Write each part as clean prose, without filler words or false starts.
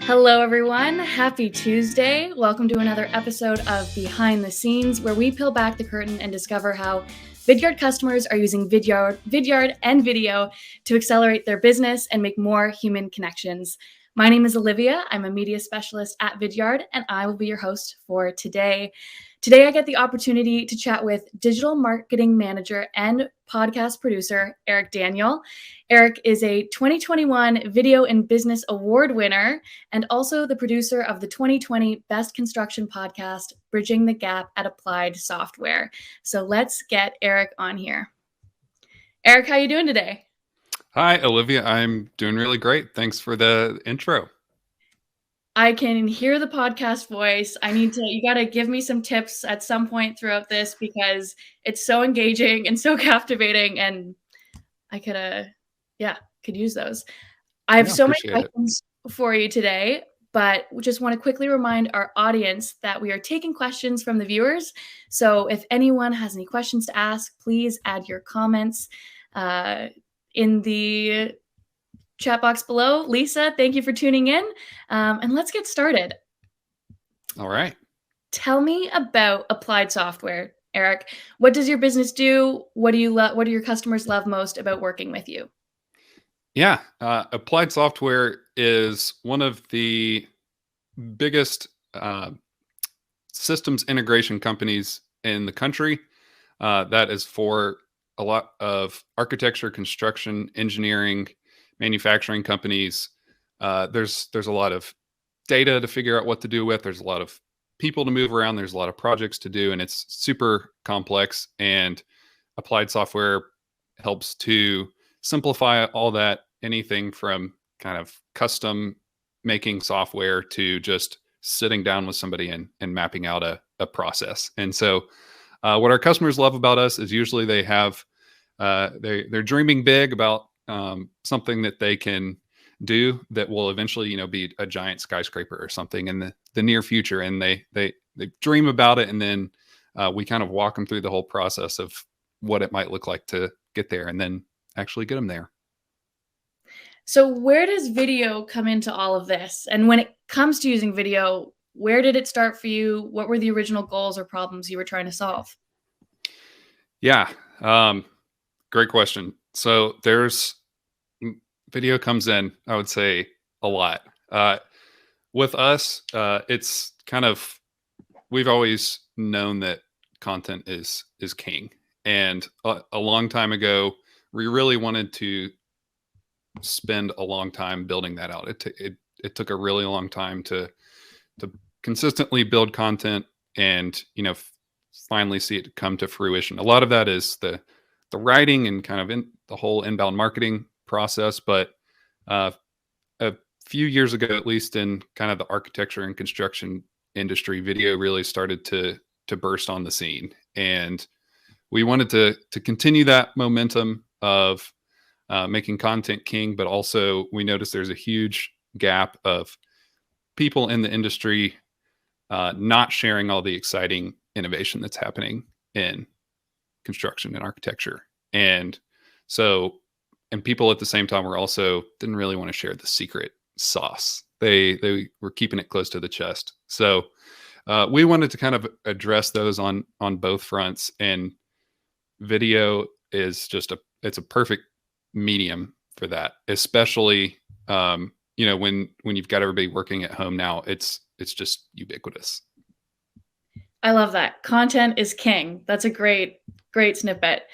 Hello, everyone. Happy Tuesday. Welcome to another episode of Behind the Scenes, where we peel back the curtain and discover how Vidyard customers are using Vidyard and video to accelerate their business and make more human connections. My name is Olivia. I'm a media specialist at Vidyard, and I will be your host for today. Today, I get the opportunity to chat with digital marketing manager and podcast producer, Eric Daniel. Eric is a 2021 Video and Business Award winner and also the producer of the 2020 Best Construction Podcast, Bridging the Gap at Applied Software. So let's get Eric on here. Eric, how you doing today? Hi, Olivia. I'm doing really great. Thanks for the intro. I can hear the podcast voice. You got to give me some tips at some point throughout this because it's so engaging and so captivating, and I could use those. I have so many questions for you today, but we just want to quickly remind our audience that we are taking questions from the viewers. So if anyone has any questions to ask, please add your comments in the chat box below. Lisa, thank you for tuning in. And let's get started. All right. Tell me about Applied Software, Eric. What does your business do? What do your customers love most about working with you? Yeah. Applied Software is one of the biggest systems integration companies in the country. That is for a lot of architecture, construction, engineering, manufacturing companies. There's a lot of data to figure out what to do with. There's a lot of people to move around. There's a lot of projects to do, and it's super complex. And Applied Software helps to simplify all that, anything from kind of custom making software to just sitting down with somebody and mapping out a process. And so what our customers love about us is usually they have they're dreaming big about something that they can do that will eventually, be a giant skyscraper or something in the near future. And they dream about it. And then we kind of walk them through the whole process of what it might look like to get there and then actually get them there. So where does video come into all of this? And when it comes to using video, where did it start for you? What were the original goals or problems you were trying to solve? Yeah. Great question. So video comes in, I would say, a lot. With us, it's kind of, we've always known that content is king. And a long time ago, we really wanted to spend a long time building that out. It took a really long time to consistently build content and, finally see it come to fruition. A lot of that is the writing and kind of the whole inbound marketing process. But a few years ago, at least in kind of the architecture and construction industry, video really started to burst on the scene. And we wanted to continue that momentum of making content king, but also we noticed there's a huge gap of people in the industry not sharing all the exciting innovation that's happening in construction and architecture. And people at the same time were also didn't really want to share the secret sauce. They were keeping it close to the chest. So we wanted to kind of address those on both fronts, and video is it's a perfect medium for that, especially when you've got everybody working at home now. It's just ubiquitous. I love that. Content is king. That's a great snippet.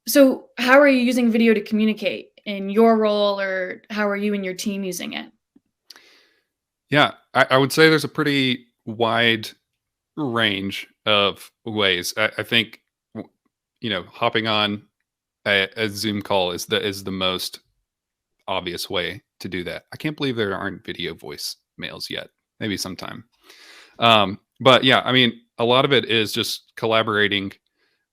So how are you using video to communicate in your role, or how are you and your team using it? Yeah, I would say there's a pretty wide range of ways. I think, hopping on a Zoom call is the most obvious way to do that. I can't believe there aren't video voice mails yet. Maybe sometime. But yeah, I mean, a lot of it is just collaborating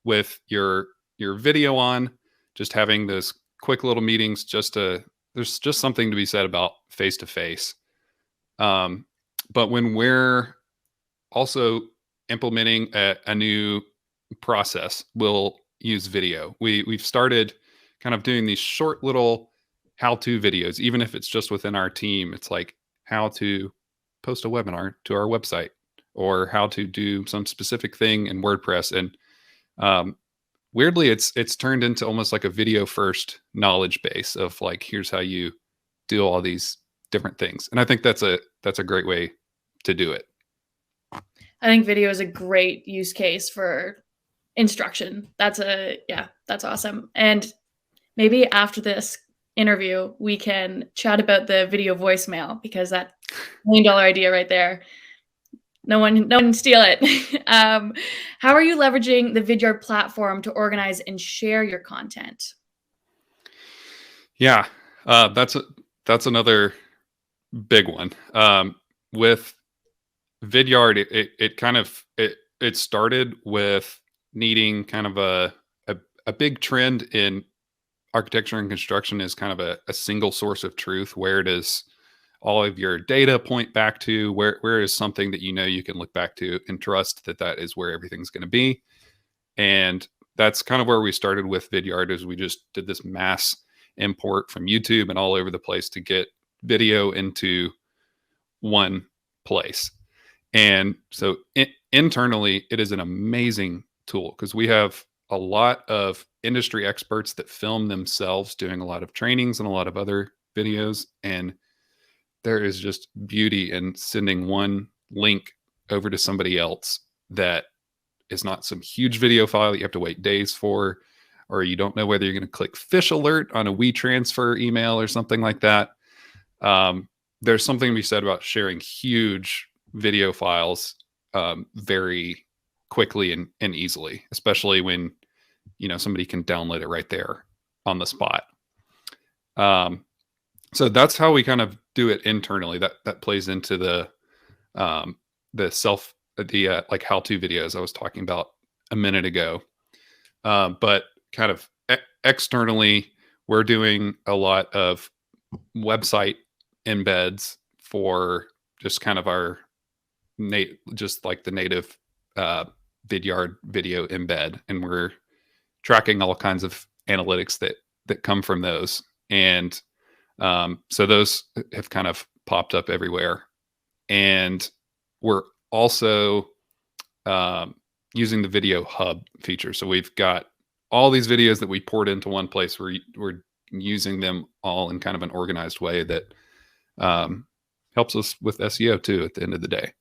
with your video on, just having those quick little meetings. There's just something to be said about face to face. But when we're also implementing a new process, we'll use video. We've started kind of doing these short little how-to videos, even if it's just within our team. It's like, how to post a webinar to our website or how to do some specific thing in WordPress. And um, weirdly, it's turned into almost like a video first knowledge base of like, here's how you do all these different things. And I think that's a great way to do it. I think video is a great use case for instruction. That's awesome. And maybe after this interview, we can chat about the video voicemail, because that $1 million idea right there, no one steal it. How are you leveraging the Vidyard platform to organize and share your content? Yeah, that's another big one. With Vidyard, it started with needing kind of a big trend in architecture and construction is kind of a single source of truth. Where does all of your data point back to? Where is something that you can look back to and trust that is where everything's going to be? And that's kind of where we started with Vidyard, is we just did this mass import from YouTube and all over the place to get video into one place. And so internally, it is an amazing tool because we have a lot of industry experts that film themselves doing a lot of trainings and a lot of other videos. And there is just beauty in sending one link over to somebody else that is not some huge video file that you have to wait days for, or you don't know whether you're going to click fish alert on a WeTransfer email or something like that. There's something to be said about sharing huge video files very quickly and easily, especially when somebody can download it right there on the spot. So that's how we kind of do it internally. That plays into the like how-to videos I was talking about a minute ago. But kind of externally, we're doing a lot of website embeds for just kind of our just like the native Vidyard video embed, and we're tracking all kinds of analytics that come from those. And so those have kind of popped up everywhere. And we're also using the video hub feature. So we've got all these videos that we poured into one place. We're using them all in kind of an organized way that helps us with SEO too at the end of the day.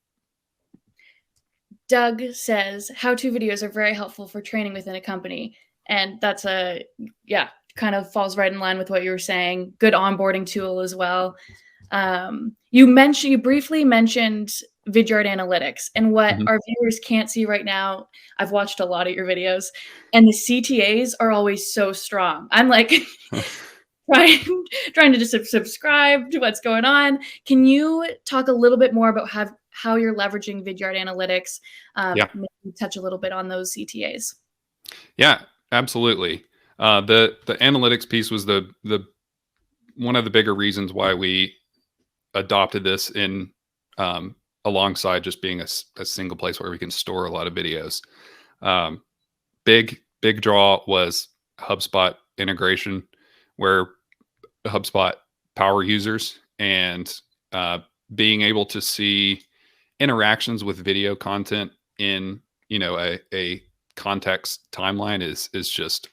Doug says how-to videos are very helpful for training within a company. And that's kind of falls right in line with what you were saying. Good onboarding tool as well. You briefly mentioned Vidyard Analytics, and what our viewers can't see right now, I've watched a lot of your videos, and the CTAs are always so strong. I'm like trying to just subscribe to what's going on. Can you talk a little bit more about how you're leveraging Vidyard Analytics? Maybe touch a little bit on those CTAs. Yeah, absolutely. The analytics piece was the one of the bigger reasons why we adopted this in alongside just being a single place where we can store a lot of videos. Big draw was HubSpot integration, where HubSpot power users and being able to see interactions with video content in a context timeline is just,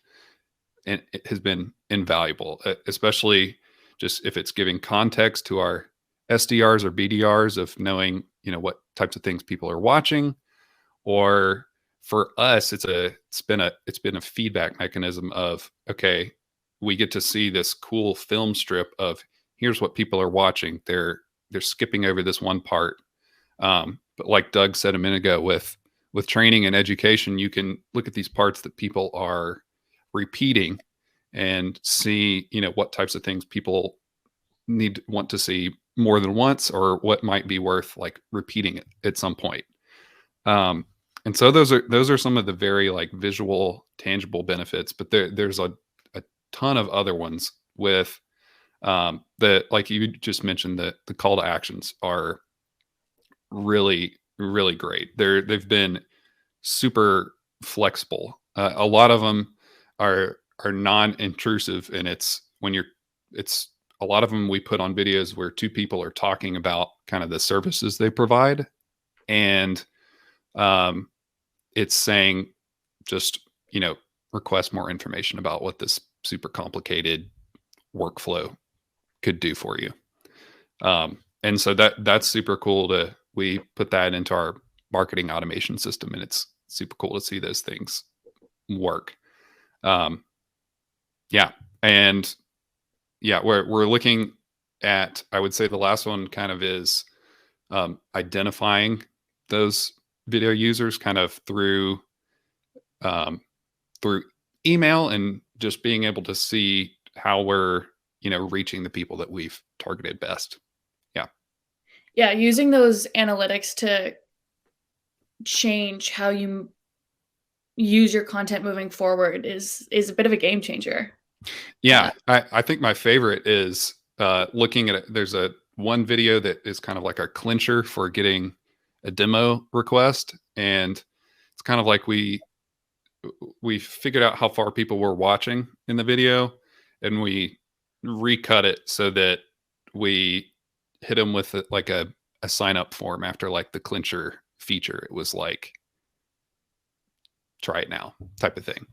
and it has been invaluable, especially just if it's giving context to our SDRs or BDRs of knowing what types of things people are watching. Or for us, it's been a feedback mechanism of, okay, we get to see this cool film strip of here's what people are watching. They're skipping over this one part. But like Doug said a minute ago, with training and education, you can look at these parts that people are repeating and see, what types of things people want to see more than once, or what might be worth like repeating it at some point. And so those are some of the very like visual, tangible benefits, but there's a ton of other ones with like you just mentioned, the call to actions are really, really great. They've been super flexible. A lot of them are non-intrusive, and it's a lot of them we put on videos where two people are talking about kind of the services they provide. And it's saying just, request more information about what this super complicated workflow could do for you. And so that's super cool we put that into our marketing automation system, and it's super cool to see those things work. Yeah. And yeah, we're looking at, I would say the last one kind of is identifying those video users kind of through email, and just being able to see how we're, reaching the people that we've targeted best. Yeah. Yeah. Using those analytics to change how you use your content moving forward is a bit of a game changer. Yeah. I think my favorite is looking at it. There's one video that is kind of like our clincher for getting a demo request. And it's kind of like we figured out how far people were watching in the video, and we recut it so that we hit them with like a sign up form after like the clincher feature. It was like, try it now type of thing.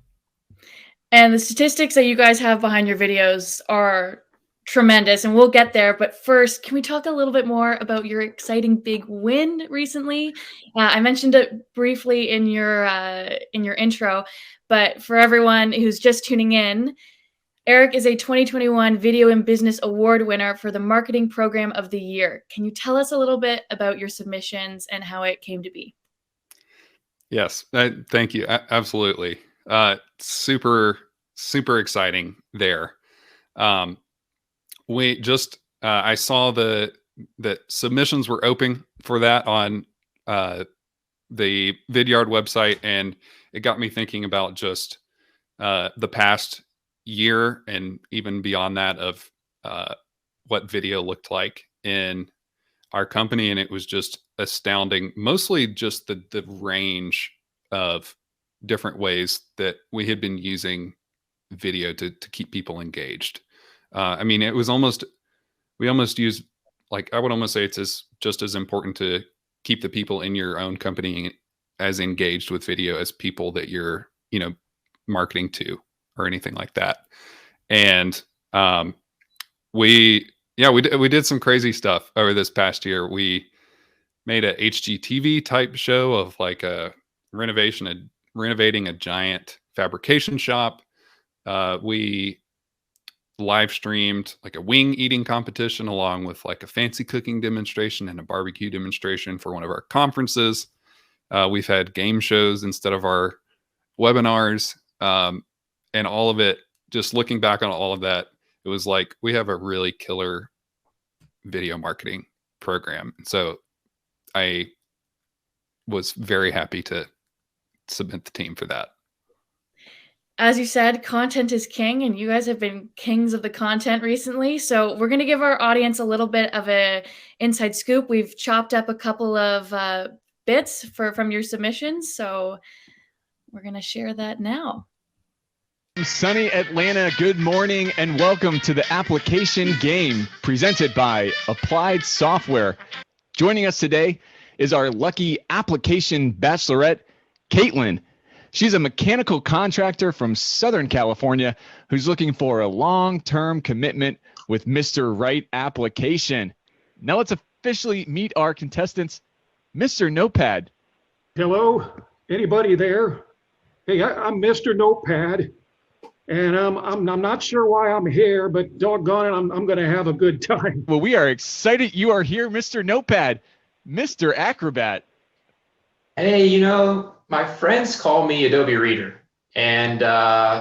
And the statistics that you guys have behind your videos are tremendous, and we'll get there. But first, can we talk a little bit more about your exciting big win recently? I mentioned it briefly in your intro, but for everyone who's just tuning in, Eric is a 2021 Video in Business Award winner for the Marketing Program of the Year. Can you tell us a little bit about your submissions and how it came to be? Yes, thank you. Absolutely. Super, super exciting there. We just, I saw that submissions were open for that on the Vidyard website, and it got me thinking about just the past year and even beyond that of what video looked like in our company. And it was just astounding, mostly just the range of different ways that we had been using video to keep people engaged. I mean, we almost use, like, I would almost say it's just as important to keep the people in your own company as engaged with video as people that you're, marketing to or anything like that. And we did some crazy stuff over this past year. We made a HGTV type show of like renovating a giant fabrication shop. We live streamed like a wing eating competition, along with like a fancy cooking demonstration and a barbecue demonstration for one of our conferences. We've had game shows instead of our webinars, and all of it. Just looking back on all of that, it was like we have a really killer video marketing program. So I was very happy to submit the team for that. As you said, content is king, and you guys have been kings of the content recently. So we're going to give our audience a little bit of a inside scoop. We've chopped up a couple of bits from your submissions, so we're going to share that now. Sunny Atlanta, good morning and welcome to the Application Game presented by Applied Software. Joining us today is our lucky application bachelorette, Caitlin. She's a mechanical contractor from Southern California who's looking for a long-term commitment with Mr. Right Application. Now let's officially meet our contestants. Mr. Notepad. Hello, anybody there? Hey, I'm Mr. Notepad. And I'm not sure why I'm here, but doggone it, I'm going to have a good time. Well, we are excited you are here, Mr. Notepad, Mr. Acrobat. Hey, my friends call me Adobe Reader, and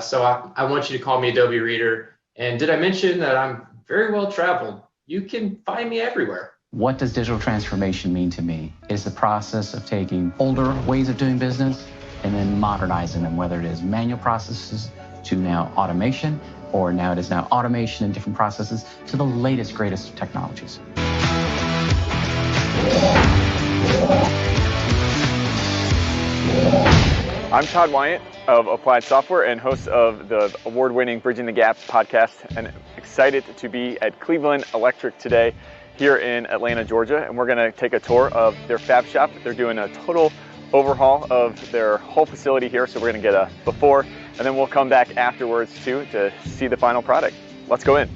so I want you to call me Adobe Reader. And did I mention that I'm very well traveled? You can find me everywhere. What does digital transformation mean to me? It's the process of taking older ways of doing business and then modernizing them, whether it is manual processes to now automation, or now it is now automation and different processes to the latest, greatest technologies. I'm Todd Wyant of Applied Software and host of the award-winning Bridging the Gap podcast, and excited to be at Cleveland Electric today here in Atlanta, Georgia, and we're going to take a tour of their fab shop. They're doing a total overhaul of their whole facility here, so we're going to get a before, and then we'll come back afterwards too to see the final product. Let's go in.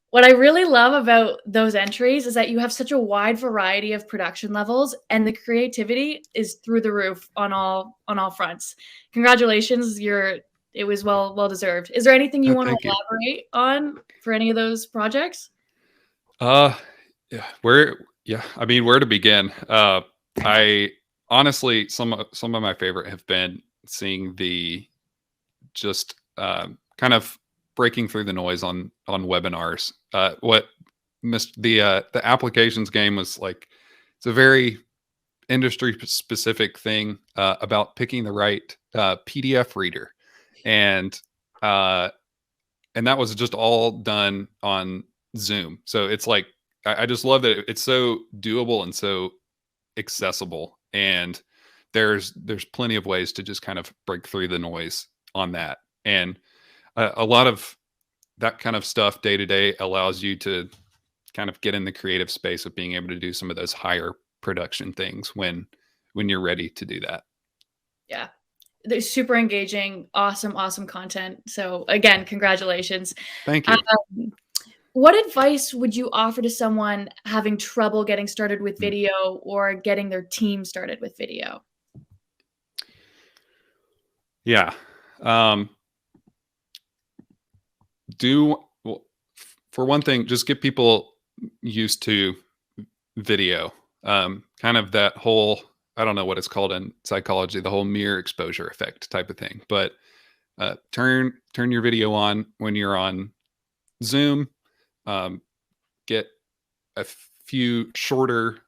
What I really love about those entries is that you have such a wide variety of production levels, and the creativity is through the roof on all fronts. Congratulations, it was well deserved. Is there anything you want to elaborate on for any of those projects? Yeah, where to begin? I honestly, some of my favorite have been seeing the just kind of breaking through the noise on webinars. What the applications game was like, it's a very industry specific thing about picking the right PDF reader, and that was just all done on Zoom. So it's like I just love that it's so doable and so accessible, and there's plenty of ways to just kind of break through the noise on that. And a lot of that kind of stuff day to day allows you to kind of get in the creative space of being able to do some of those higher production things when you're ready to do that. Yeah. They're super engaging, awesome content. So again, congratulations. Thank you. What advice would you offer to someone having trouble getting started with video or getting their team started with video? Yeah. For one thing, just get people used to video. Kind of that whole, I don't know what it's called in psychology, the whole mirror exposure effect type of thing. But turn your video on when you're on Zoom. Get a few shorter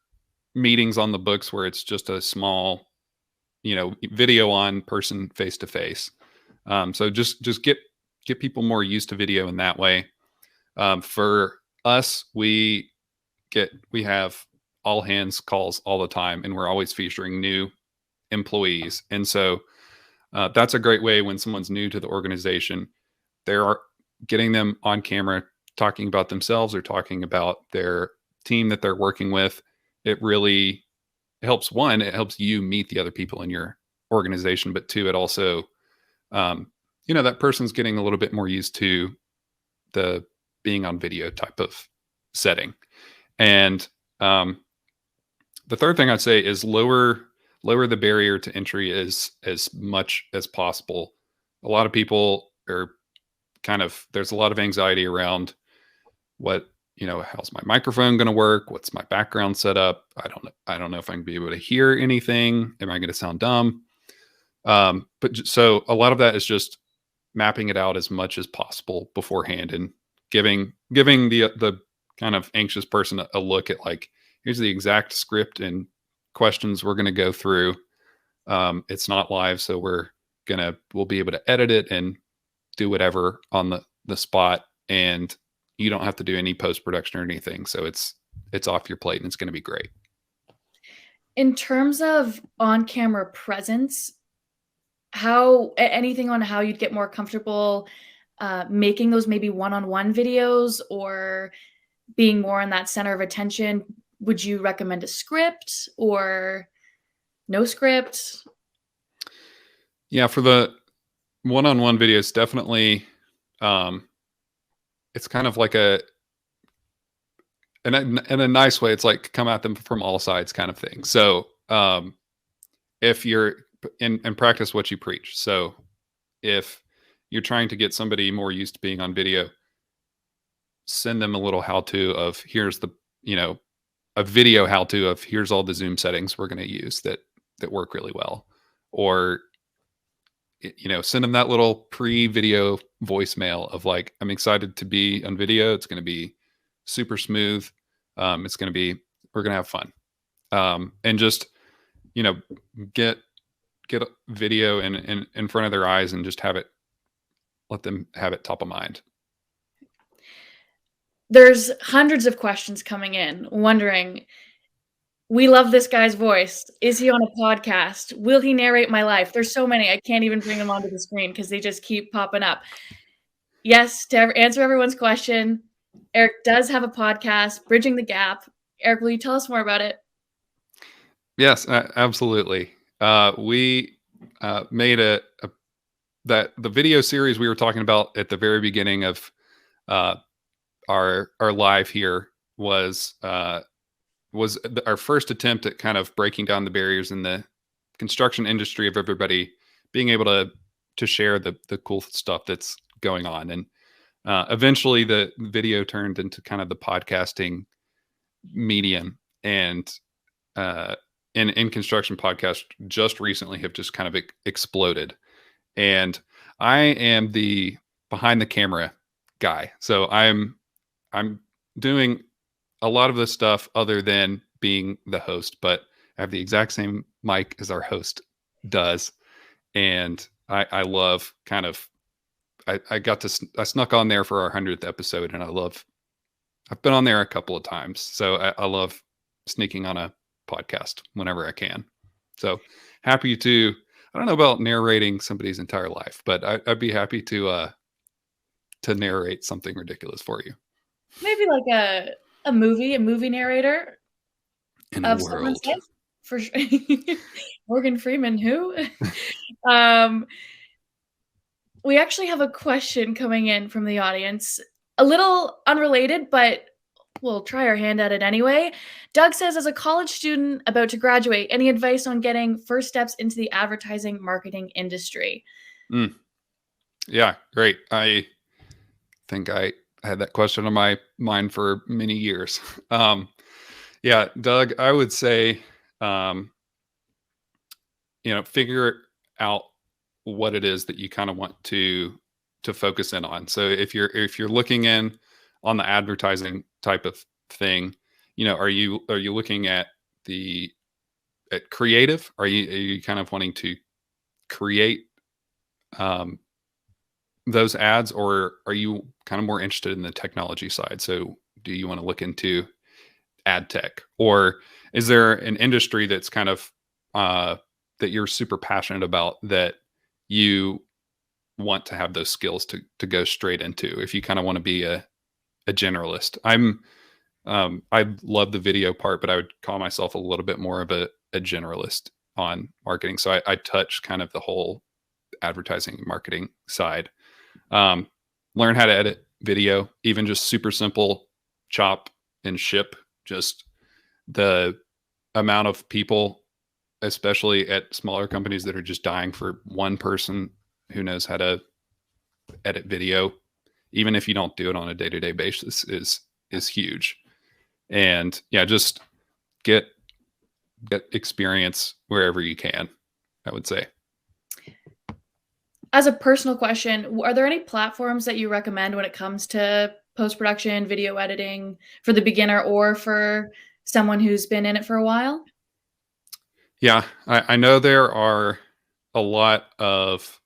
meetings on the books where it's just a small, video on person face to face. So just get people more used to video in that way. For us, we have all hands calls all the time, and we're always featuring new employees. And so that's a great way when someone's new to the organization, they're getting them on camera, talking about themselves or talking about their team that they're working with. It really helps. One, it helps you meet the other people in your organization, but two, it also, that person's getting a little bit more used to the being on video type of setting. And the third thing I'd say is lower the barrier to entry as much as possible. A lot of people are there's a lot of anxiety around how's my microphone going to work? What's my background set up? I don't know if I'm going to be able to hear anything. Am I going to sound dumb? So a lot of that is just mapping it out as much as possible beforehand and giving the kind of anxious person a look at, like, here's the exact script and questions we're going to go through. It's not live, so we'll be able to edit it and do whatever on the spot, and you don't have to do any post-production or anything. So it's off your plate and it's going to be great. In terms of on-camera presence, anything on how you'd get more comfortable making those maybe one-on-one videos or being more in that center of attention? Would you recommend a script or no script? Yeah, for the one-on-one videos, definitely. It's kind of like in a nice way, it's like come at them from all sides kind of thing. So if you're and practice what you preach. So if you're trying to get somebody more used to being on video, send them a little how-to of here's a video how-to of here's all the Zoom settings we're going to use that work really well. Or send them that little pre-video voicemail of like, I'm excited to be on video. It's going to be super smooth. We're going to have fun. And just, get a video in front of their eyes and just let them have it top of mind. There's hundreds of questions coming in wondering, We love this guy's voice. Is he on a podcast? Will he narrate my life? There's so many. I can't even bring them onto the screen because they just keep popping up. Yes, to answer everyone's question, Eric does have a podcast, Bridging the Gap. Eric, will you tell us more about it? Yes, absolutely. We made the video series we were talking about at the very beginning of our live here was our first attempt at kind of breaking down the barriers in the construction industry of everybody being able to share the cool stuff that's going on. And eventually the video turned into kind of the podcasting medium. And in construction podcasts just recently have just kind of exploded. And I am the behind the camera guy. So I'm doing a lot of this stuff other than being the host, but I have the exact same mic as our host does. And I love kind of, I snuck on there for our 100th episode, and I've been on there a couple of times. So I love sneaking on a podcast whenever I can. So happy to, I don't know about narrating somebody's entire life, but I'd be happy to narrate something ridiculous for you. Maybe like a movie narrator In a world. Life, for sure. Morgan Freeman, who? We actually have a question coming in from the audience, a little unrelated, but we'll try our hand at it anyway. Doug says, as a college student about to graduate, any advice on getting first steps into the advertising marketing industry? Yeah, great. I think I had that question on my mind for many years. Yeah, Doug, I would say, figure out what it is that you kind of want to focus in on. So if you're looking in on the advertising type of thing, are you looking at creative? Are you kind of wanting to create those ads, or are you kind of more interested in the technology side? So do you want to look into ad tech, or is there an industry that's kind of that you're super passionate about that you want to have those skills to go straight into, if you kind of want to be a generalist? I love the video part, but I would call myself a little bit more of a generalist on marketing. So I touch kind of the whole advertising and marketing side. Learn how to edit video, even just super simple chop and ship. Just the amount of people, especially at smaller companies, that are just dying for one person who knows how to edit video, even if you don't do it on a day-to-day basis, is huge. And yeah, just get experience wherever you can, I would say. As a personal question, are there any platforms that you recommend when it comes to post-production, video editing, for the beginner or for someone who's been in it for a while? Yeah, I know there's a lot of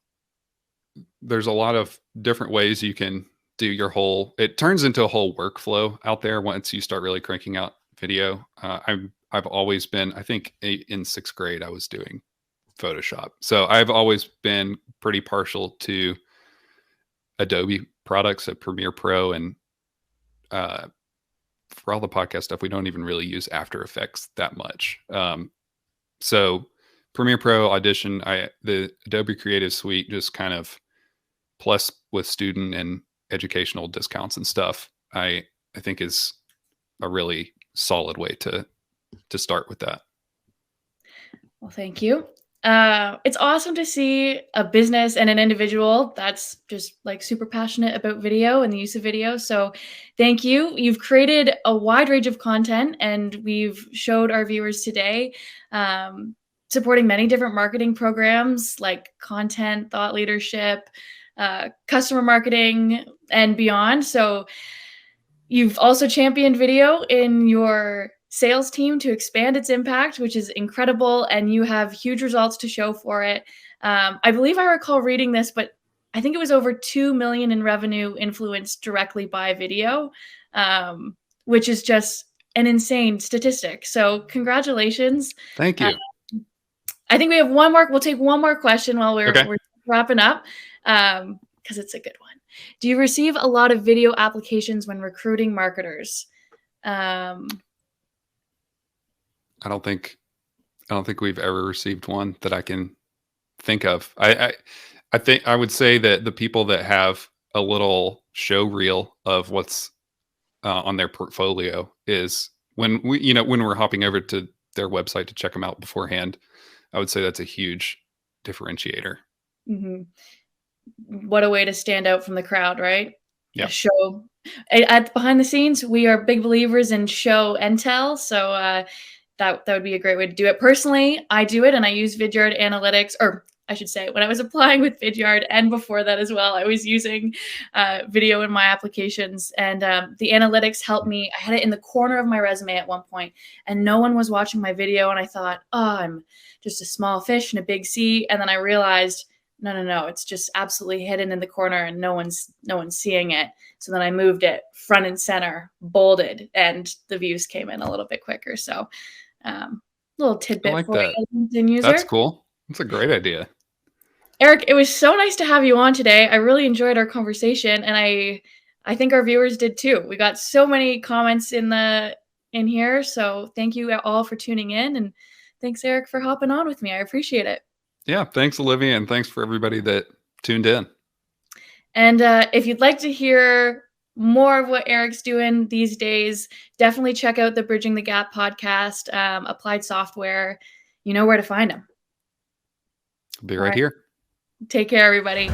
different ways you can do it turns into a whole workflow out there once you start really cranking out video. I've always been, I think in 6th grade, I was doing Photoshop. So I've always been pretty partial to Adobe products at Premiere Pro, and for all the podcast stuff, we don't even really use After Effects that much. So Premiere Pro, Audition, the Adobe Creative Suite, just kind of, plus with student and educational discounts and stuff, I think is a really solid way to start with that. Well, thank you. It's awesome to see a business and an individual that's just like super passionate about video and the use of video. So thank you. You've created a wide range of content, and we've showed our viewers today supporting many different marketing programs like content, thought leadership, customer marketing, and beyond. So you've also championed video in your sales team to expand its impact, which is incredible, and you have huge results to show for it. I believe I recall reading this, but I think it was over 2 million in revenue influenced directly by video, which is just an insane statistic. So congratulations. Thank you. I think we have one more. We'll take one more question while we're Okay. wrapping up, because it's a good one. Do you receive a lot of video applications when recruiting marketers? I don't think we've ever received one that I can think of. I think I would say that the people that have a little show reel of what's on their portfolio is when we're hopping over to their website to check them out beforehand. I would say that's a huge differentiator. Mm-hmm. What a way to stand out from the crowd, right? Yeah. Show at behind the scenes, we are big believers in show and tell. So that would be a great way to do it. Personally, I do it and I use Vidyard analytics, or I should say, when I was applying with Vidyard and before that as well, I was using video in my applications, and the analytics helped me. I had it in the corner of my resume at one point, and no one was watching my video, and I thought, oh, I'm just a small fish in a big sea. And then I realized, no, it's just absolutely hidden in the corner, and no one's seeing it. So then I moved it front and center, bolded, and the views came in a little bit quicker. So little tidbit like for that. you, LinkedIn user. That's cool. That's a great idea. Eric, it was so nice to have you on today. I really enjoyed our conversation, and I think our viewers did too. We got so many comments in here, so thank you all for tuning in, and thanks, Eric, for hopping on with me. I appreciate it. Yeah, thanks, Olivia, and thanks for everybody that tuned in. And if you'd like to hear more of what Eric's doing these days, definitely check out the Bridging the Gap podcast, Applied Software. You know where to find him. I'll be right here. Take care, everybody.